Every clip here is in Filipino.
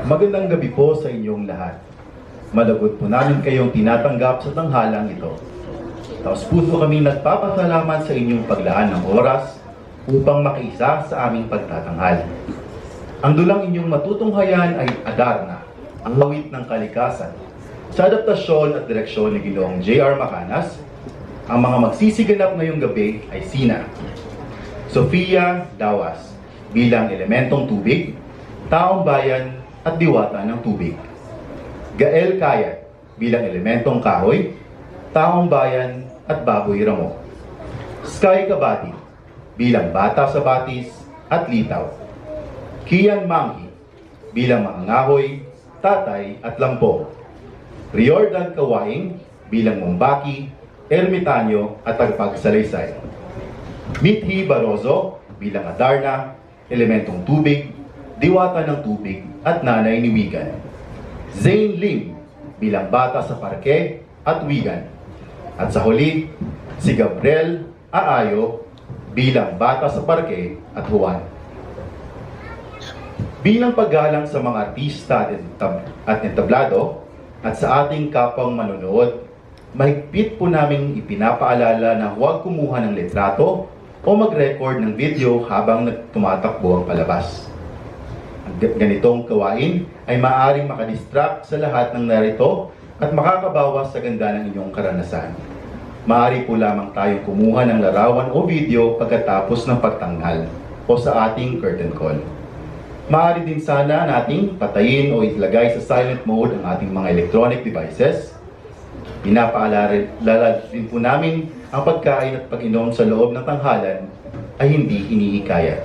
Magandang gabi po sa inyong lahat. Malugod po namin kayong tinatanggap sa tanghalang ito. Taos puso kami nagpapasalamat sa inyong paglaan ng oras upang makiisa sa aming pagtatanghal. Ang dulang inyong matutunghayan ay Adarna, ang awit ng kalikasan. Sa adaptasyon at direksyon ni Ginoong J.R. Macanas, ang mga magsisiganap ngayong gabi ay sina Sofia Dawas bilang elementong tubig, taong bayan at diwata ng tubig. Gael Kayat bilang elementong kahoy, taong bayan at baboy ramo. Sky Kabati bilang bata sa batis at litaw. Kian Manghi bilang mangangahoy, tatay at lampong. Riordan Kawaing bilang mumbaki, ermitanyo at tagapagsalaysay. Mithi Barozo bilang Adarna, elementong tubig, diwata ng tubig at nanay ni Wigan. Zane Lim bilang bata sa parke at Wigan. At sa huli, si Gabriel Aayo bilang bata sa parke at Juan. Bilang paggalang sa mga artista at entablado at sa ating kapwang manonood, mahigpit po naming ipinapaalala na huwag kumuha ng litrato o mag-record ng video habang tumatakbo ang palabas. Ang ganitong gawain ay maaaring makadistract sa lahat ng narito at makakabawas sa ganda ng inyong karanasan. Maaari po lamang tayong kumuha ng larawan o video pagkatapos ng pagtanghal o sa ating curtain call. Maaari din sana nating patayin o ilagay sa silent mode ang ating mga electronic devices. Pinapaalala din po namin ang pagkain at pag-inom sa loob ng tanghalan ay hindi hinihikayat.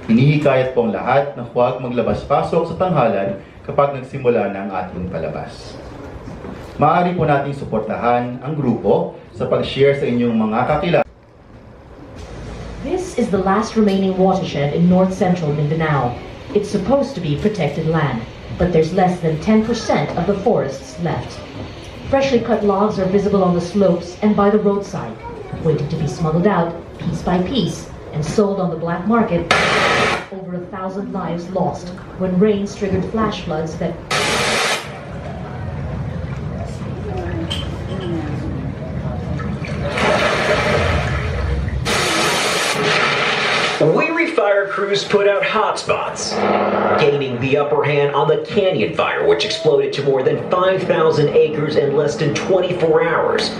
Hinihikayat po ang lahat na huwag maglabas-pasok sa tanghalan kapag nagsimula ng ating palabas. Maaari po nating suportahan ang grupo sa pag-share sa inyong mga kakilala. This is the last remaining watershed in north-central Mindanao. It's supposed to be protected land, but there's less than 10% of the forests left. Freshly cut logs are visible on the slopes and by the roadside, waiting to be smuggled out piece by piece and sold on the black market. Over 1,000 lives lost when rains triggered flash floods that Weary fire crews put out hotspots, gaining the upper hand on the Canyon Fire, which exploded to more than 5,000 acres in less than 24 hours.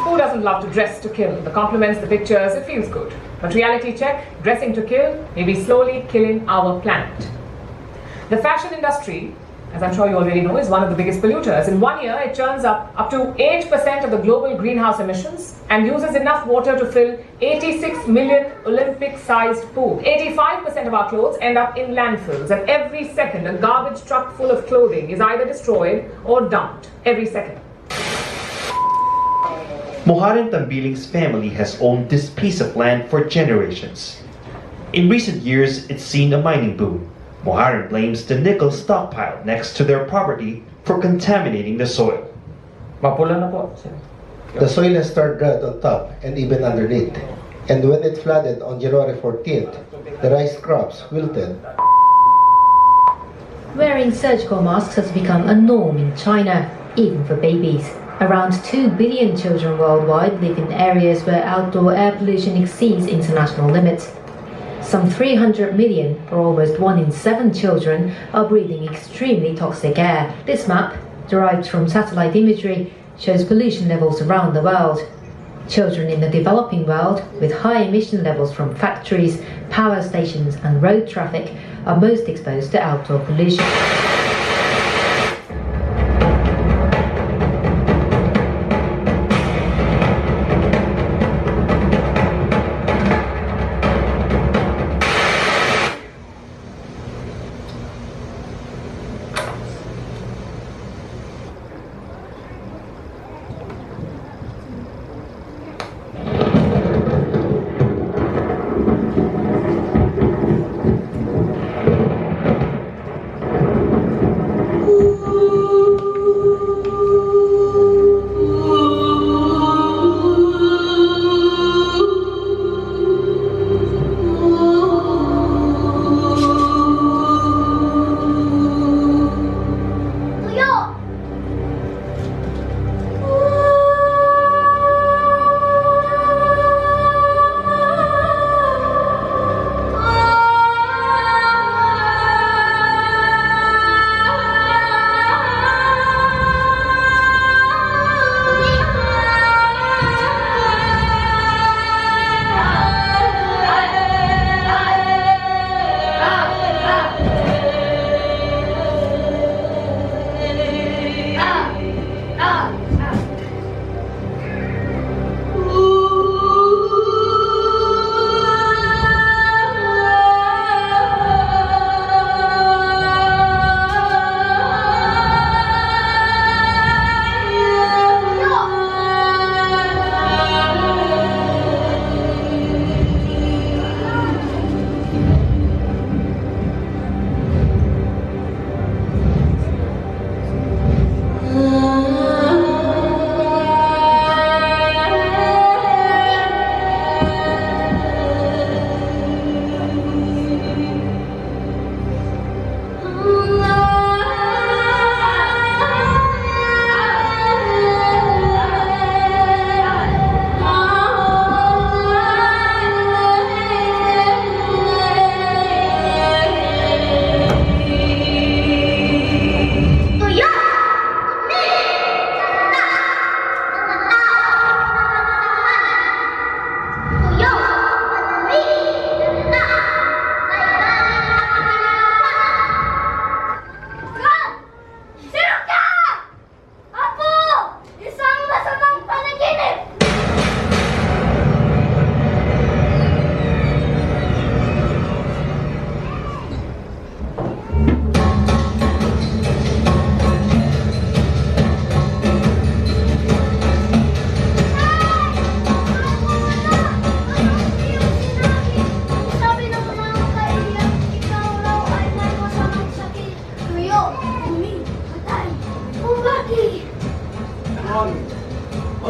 Who doesn't love to dress to kill? The compliments, the pictures, it feels good. But reality check, dressing to kill may be slowly killing our planet. The fashion industry, as I'm sure you already know, is one of the biggest polluters. In 1 year, it churns up to 8% of the global greenhouse emissions and uses enough water to fill 86 million Olympic-sized pools. 85% of our clothes end up in landfills, and every second a garbage truck full of clothing is either destroyed or dumped. Every second. Moharan Tambiling's family has owned this piece of land for generations. In recent years, it's seen a mining boom. Moharan blames the nickel stockpile next to their property for contaminating the soil. Mapula na po, sir. The soil has turned red on top and even underneath. And when it flooded on January 14th, the rice crops wilted. wearing surgical masks has become a norm in China, even for babies. Around 2 billion children worldwide live in areas where outdoor air pollution exceeds international limits. Some 300 million, or almost 1 in 7 children, are breathing extremely toxic air. This map, derived from satellite imagery, shows pollution levels around the world. Children in the developing world, with high emission levels from factories, power stations and road traffic, are most exposed to outdoor pollution.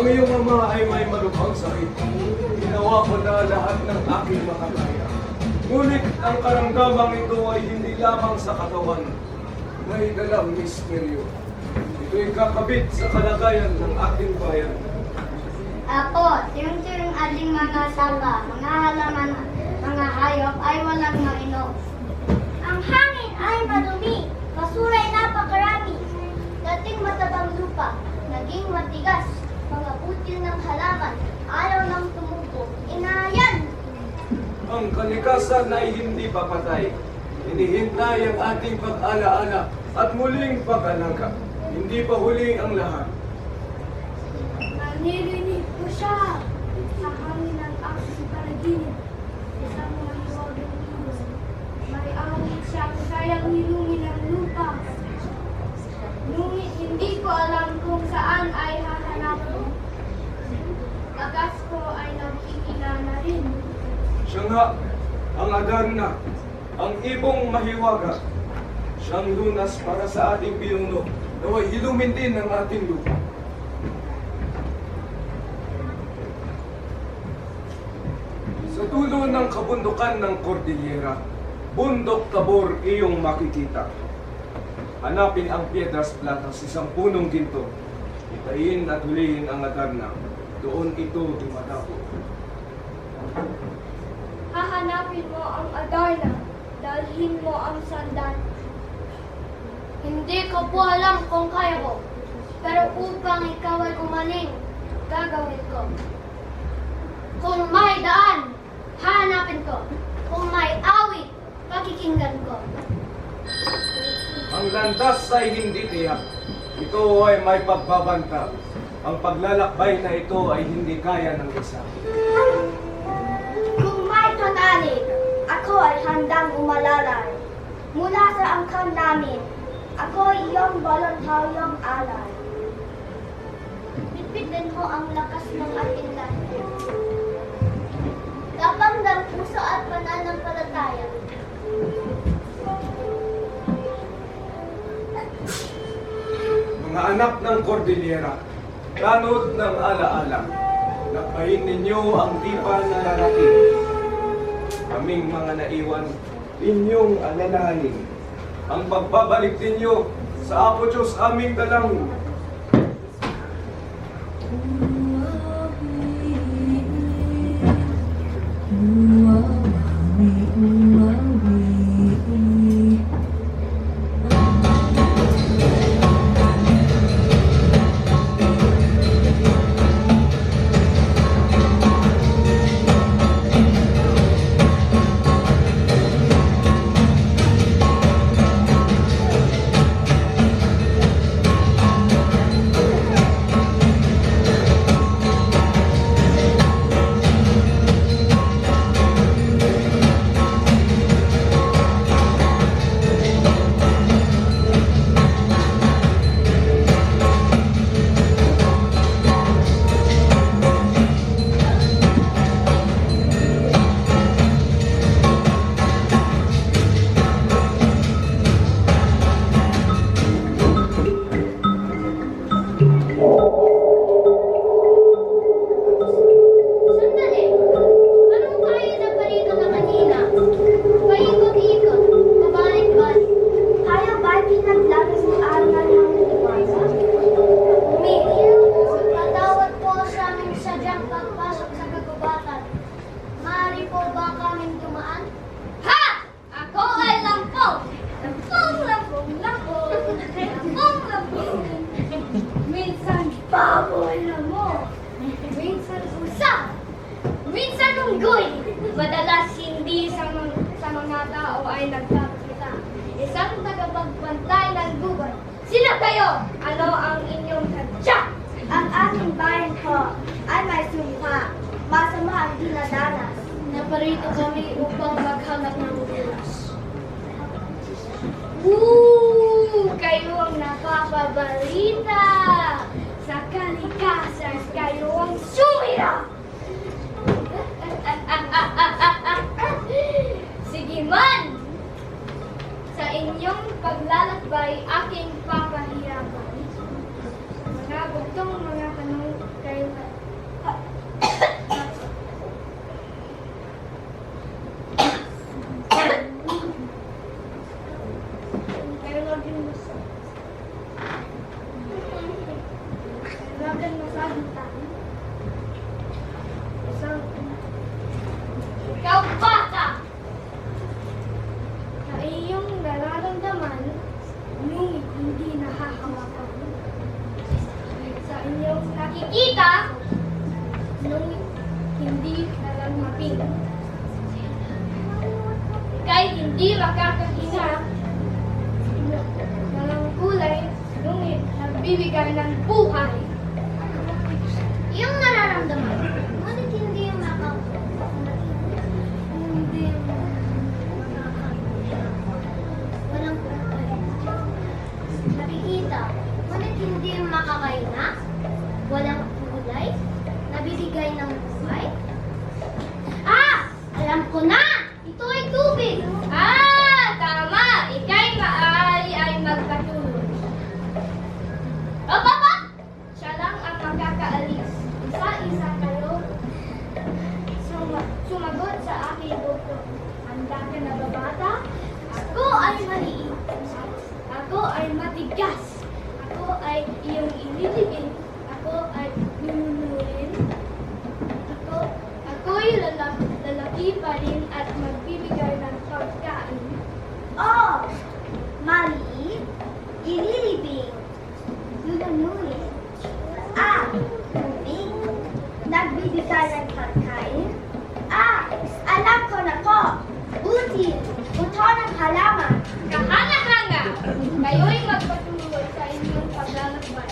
Ang iyong ama ay may malubhang sakit. Ginawa ko na lahat ng aking makakaya. Ngunit ang karamdamang ito ay hindi lamang sa katawan. May dalang misteryo. Ito'y kakabit sa kalagayan ng ating bayan. Apo, tirong-tirong ating mga saba, mga halaman, mga hayop ay walang mainom. Ang hangin ay madumi, basura'y napakarami. Dating matabang lupa, naging matigas. Mga butil ng halaman, ayaw nang tumubo. Inayan! Ang kalikasan ay hindi papatay. Hinihintay ang ating pag-alaala at muling pag-alaga. Hindi pa huli ang lahat. Naririnig ko siya sa hangin ng aking panaginip. Isang mahiwagang ibon. May awit siyang kayang hilungin ang lupa. Ngunit hindi ko alam kung saan ay hahanapin. Lakas ko ay nagkikila na rin. Siya nga, ang Adarna, ang ibong mahiwaga. Siyang lunas para sa ating pinuno. Naway hilumin din ang ating lupa. Sa dulo ng kabundukan ng Cordillera, bundok Tabor iyong makikita. Hanapin ang Piedras Platas, isang punong ginto. Itayin at hulihin ang Adarna. Doon ito dumadapo. Hahanapin mo ang Adarna. Dalhin mo ang sandan. Hindi ko po alam kung kaya ko. Pero upang ikaw ay umaling, gagawin ko. Kung may daan, hahanapin ko. Kung may awit, pakikinggan ko. Ang landas ay hindi tiyak. Ito ay may pagbabanta. Ang paglalakbay na ito ay hindi kaya ng isa. Kung may panalig, ako ay handang umalalay. Mula sa angkan namin, ako ay iyong voluntaryong alay. Bitbitin mo ang lakas ng ating lahat. Tapang ng puso at pananampalataya. Mga anak ng Cordillera, tanod ng alaala, lakbayin ninyo ang dipa na larating. Kaming mga naiwan, inyong alalahanin. Ang pagbabalik ninyo sa Apo Diyos aming dalangin. Sandali! Anong tayo na parito na kanina? Paikot-ikot, pabalik-balik. Tayo ba'y pinaglabas ng aral ng liwanag? Umihil, patawad po sa aming sadyang pagpasok sa kagubatan. Maaari po ba kaming dumaan? Ha! Ako ay lampong! Lampong, lampong, lampong! Lampong, lampong! Minsan baboy na mo! Minsan usa, minsan unggoy. Madalas hindi sa mga tao ay nagpapakita. Isang tagapagbantay ng gubat. Sino kayo? Ano ang inyong sadya? Ang aking bayan ko ay may sumpa. Masama ang dinadanas. Naparito kami upang maghanap ng bulas. Kayo ang napapabalita. Sa kalikasan, kayo ang sumira! Sige man! Sa inyong paglalakbay, aking papahirapan. Mga bugtong mga tanong very Ikaw, bata! Na iyong nararamdaman nung hindi nahahawakan. Sa inyong nakikita nung hindi nalalapin. Ika'y hindi makakahinga ng kulay nung nagbibigay ng buhay. Iyong nararamdaman, ngunit hindi hindi walang kulay. Nakikita, ngunit hindi makakaina, walang kulay, nabibigay ng buhay. Ah! Alam ko na! Ito ay tubig! Ah! Tama! Ika'y maaari ay magpatuloy. Papa! Siya lang ang makakaalis. Isa-isa kayo sumagot sa aking doktor. Handa ka na ba, bata? Ako ay maliit. Ako ay matigas. Ako ay iyong ililibing. Ako ay nununurin. Ako'y lalaki pa rin at magbibigay ng pagkain. Oh! Maliit, ililibing, nununurin. Ah! Tubig, nagbibigay ng pagkain. Ah! Alam ko na po! Butil, buto ng halaman. Kahanga-hanga! Kayo'y magpatuloy sa inyong paglalakbay.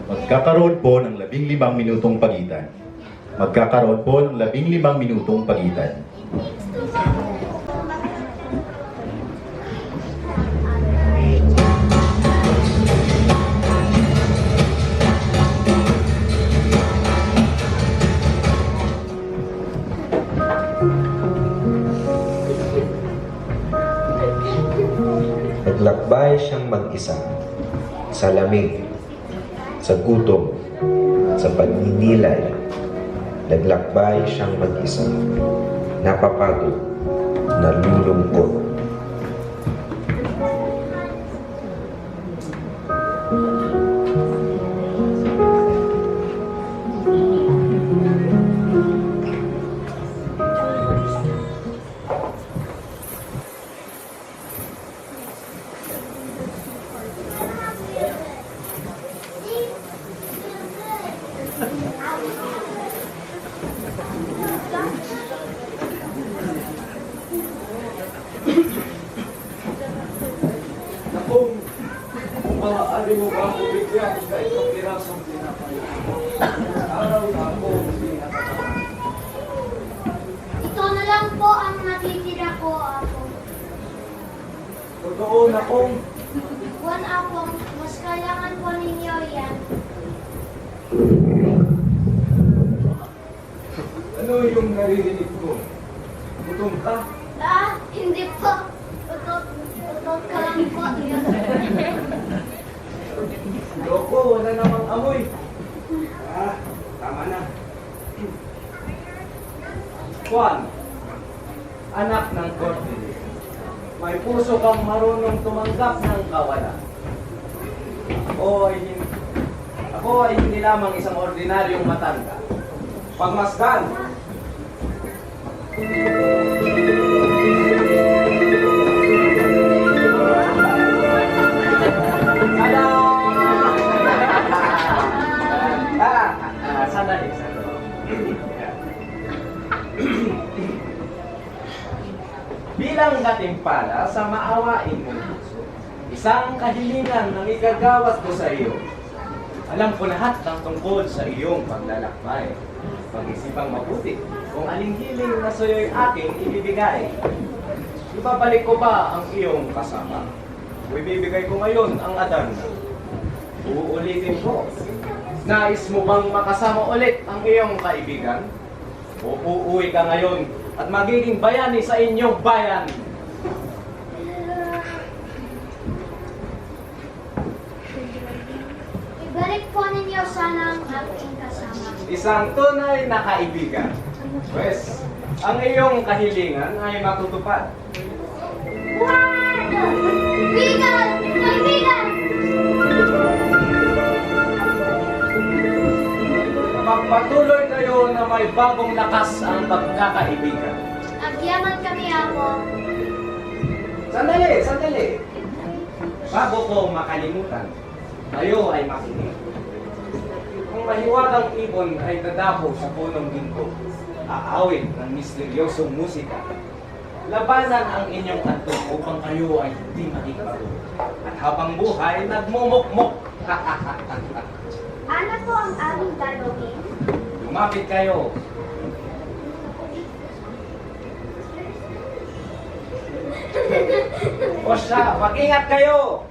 Magkakaroon po ng 15 minutong pagitan. Magkakaroon po ng 15 minutong pagitan. Naglakbay siyang mag-isa sa lamig, sa gutom, sa pagninilay. Naglakbay siyang mag-isa, napapagod, nalulungkot. Kung maaari mo ba ako bigyan sa isang pirasong tinapay? Araw na ako pinakatawa. Ito na lang po ang natitira ko, Apo. Totoo na kung Buwan, Apo, mas kailangan po ninyo yan. ano yung naririnig ko? Gutom ka? Hindi po. Utot ka lang po. Loko, wala namang amoy. Tama na. Juan, anak ng Cordelia, may puso kang marunong tumanggap ng kawalan. Ako ay hindi lamang isang ordinaryong matanda. Pagmasdan, sandali. Bilang katimpala sa maawain mong puso, isang kahilingan ng igagawas ko sa iyo. Alam ko lahat ng tungkol sa iyong paglalakbay. Pag-isipang mabuti kung aling hiling na sa'yo'y aking ibibigay. Ibabalik ko ba ang iyong kasama? O ibibigay ko ngayon ang adan? Uulitin ko. Nais mo bang makasama ulit ang iyong kaibigan? O uuwi ka ngayon at magiging bayani sa inyong bayan? Ibalik po ninyo sana ang aking kasama. Isang tunay na kaibigan. Pues, ang iyong kahilingan ay matutupad. Kaibigan! Kaibigan! Magpatuloy kayo na may bagong lakas ang pagkakaibigan. Agyaman kami, Apo. Sandali. Bago ko makalimutan, tayo ay makinig. Kung mahiwagang ibon ay dadapo sa punong ginto, aawit ng misteryosong musika. Labanan ang inyong antok upang kayo ay hindi makipagod. At habang buhay, nagmumukmok. Ano po ang aming gagawin? Lumapit kayo. O siya, mag-ingat kayo!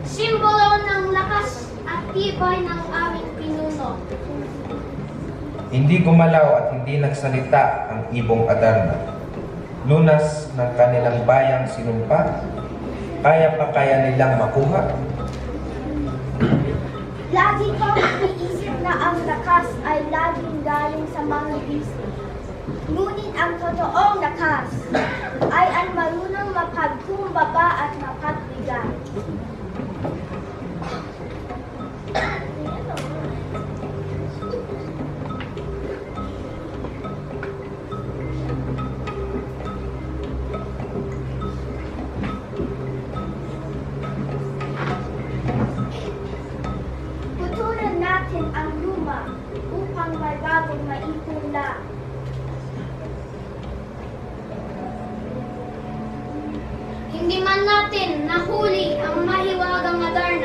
Simbolo ng lakas at tibay ng aming pinuno. Hindi gumalaw at hindi nagsalita ang ibong Adarna. Lunas ng kanilang bayang sinumpa, kaya pa kaya nilang makuha? Lagi kong iniisip na ang lakas ay laging galing sa mga bisig. Ngunit ang totoong lakas ay ang marunong mapagkumbaba at mapagbigay. Putulan natin ang luma upang may bagong maipula. Hindi man natin nahuli ang mahiwagang Adarna.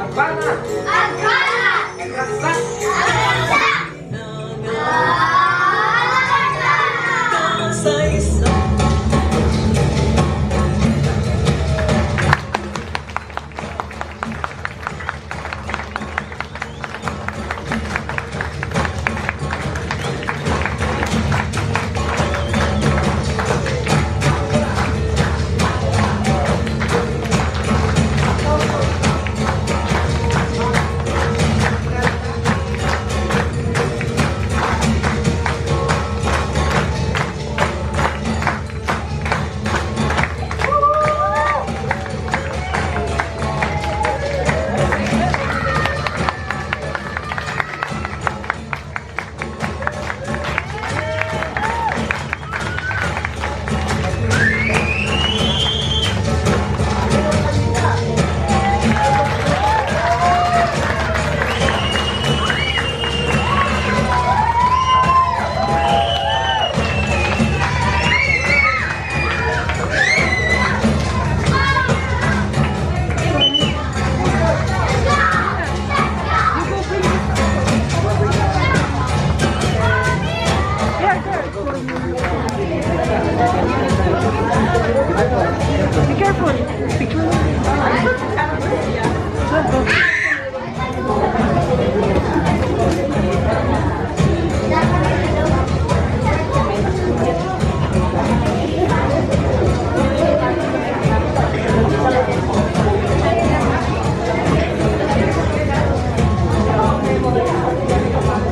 Agbanat! Agbanat! Agraksak! Agraksak! Be careful. Picture.